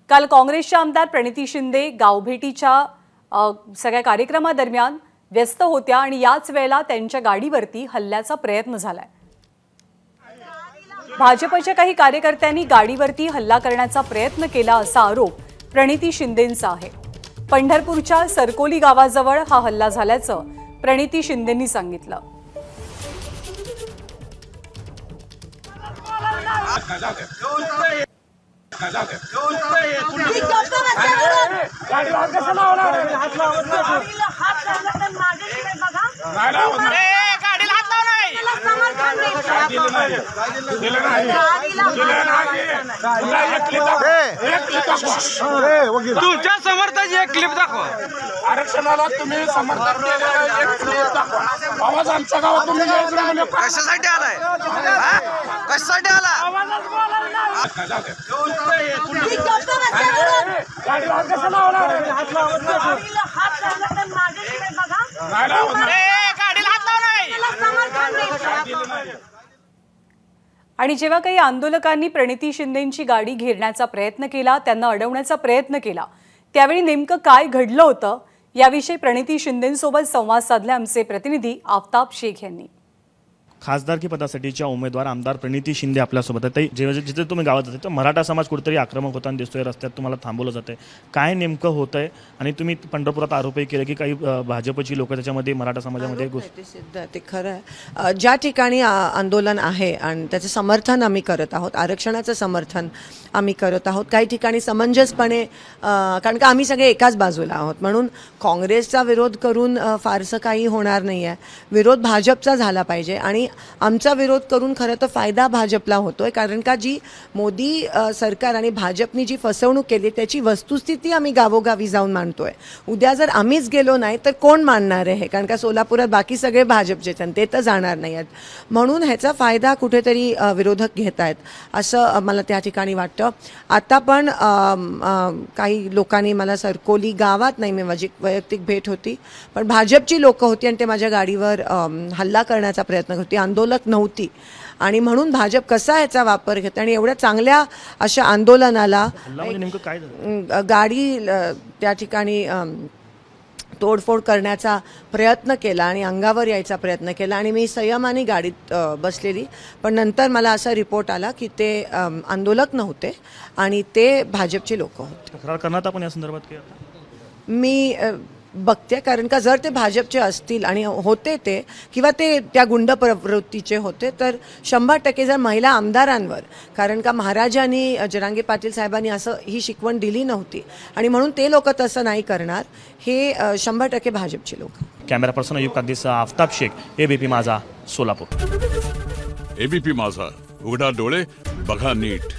काल काँग्रेसच्या आमदार प्रणिती शिंदे गावभेटीच्या सगळ्या कार्यक्रमादरम्यान व्यस्त होत्या आणि याच वेळेला त्यांच्या गाडीवरती हल्ल्याचा प्रयत्न झालाय। भाजपच्या काही कार्यकर्त्यांनी गाडीवरती हल्ला करण्याचा प्रयत्न केला असा आरोप प्रणिती शिंदेंचा आहे। पंढरपूरच्या सरकोली गावाजवळ हा हल्ला झाल्याचं प्रणिती शिंदेंनी सांगितलं। तुमच्या समर्थाची एक क्लिप दाखवा। आरक्षणाला तुम्ही समर्थन केलेलं एक क्लिप दाखवा। आवाज आमच्या गावात तुम्ही कशासाठी आलाय? कशासाठी आला? आणि जेव्हा काही आंदोलकांनी प्रणिती शिंदेंची गाडी घेरण्याचा प्रयत्न केला, त्यांना अडवण्याचा प्रयत्न केला, त्यावेळी नेमकं काय घडलं होतं याविषयी प्रणिती शिंदेंसोबत संवाद साधले आमचे प्रतिनिधी आफताब शेख यांनी। खासदारकी पदासाठीच्या उमेदवार आमदार प्रणिती शिंदे आपल्यासोबत आहेत। जिथे तुम्ही गावात जाते तर मराठा समाज कुठेतरी आक्रमक होताना दिसतोय, रस्त्यात तुम्हाला थांबवलं जातंय, काय नेमकं होतंय? आणि तुम्ही पंढरपुरात आरोपही केले की काही भाजपची लोक त्याच्यामध्ये मराठा समाजामध्ये ते खरं आहे। ज्या ठिकाणी आंदोलन आहे आणि त्याचं समर्थन आम्ही करत आहोत, आरक्षणाचं समर्थन आम्ही करत आहोत, काही ठिकाणी समंजसपणे, कारण का आम्ही सगळे एकाच बाजूला आहोत, म्हणून काँग्रेसचा विरोध करून फारसं काही होणार नाही आहे। विरोध भाजपचा झाला पाहिजे आणि आमचा विरोध करून खरं तर फायदा भाजपला होतोय, कारण का जी मोदी सरकार आणि भाजपनी जी फसवणूक केली त्याची वस्तुस्थिती आम्ही गावोगावी जाऊन मांडतोय। उद्या जर आम्हीच गेलो नाही तर कोण मानणार आहे? कारण का सोलापुरात बाकी सगळे भाजपचे ते तर जाणार नाही आहेत, म्हणून ह्याचा फायदा कुठेतरी विरोधक घेत आहेत असं मला त्या ठिकाणी वाटतं। आता पण काही लोकांनी मला सरकोली गावात नाही, मी माझी वैयक्तिक भेट होती, पण भाजपची लोक होती आणि ते माझ्या गाडीवर हल्ला करण्याचा प्रयत्न करते, आंदोलक नव्हती, आणि म्हणून भाजप कसा याचा वापर घेते आणि एवढ्या चांगल्या अशा आंदोलनाला गाडी त्या ठिकाणी तोडफोड करण्याचा प्रयत्न केला आणि अंगावर यायचा प्रयत्न केला आणि मी संयमाने गाडीत बसलेली, पण नंतर मला असा रिपोर्ट आला की ते आंदोलक नव्हते आणि ते भाजपचे लोक होते। तक्रार करण्यात आपण या संदर्भात काय मी बघते, कारण का जर ते भाजपचे असतील आणि होते ते किंवा ते त्या गुंड प्रवृत्तीचे होते तर 100% जर महिला आमदारांवर, कारण का महाराजांनी जरांगे पाटील साहेबांनी असं ही शिकवण दिली नव्हती आणि म्हणून ते लोक तसं नाही करणार, हे 100% भाजपचे लोक। कॅमेरा पर्सन अयूब कागदीसह आफताब शेख, एबीपी माझा, सोलापूर। एबीपी माझा, उघडा डोळे बघा नीट।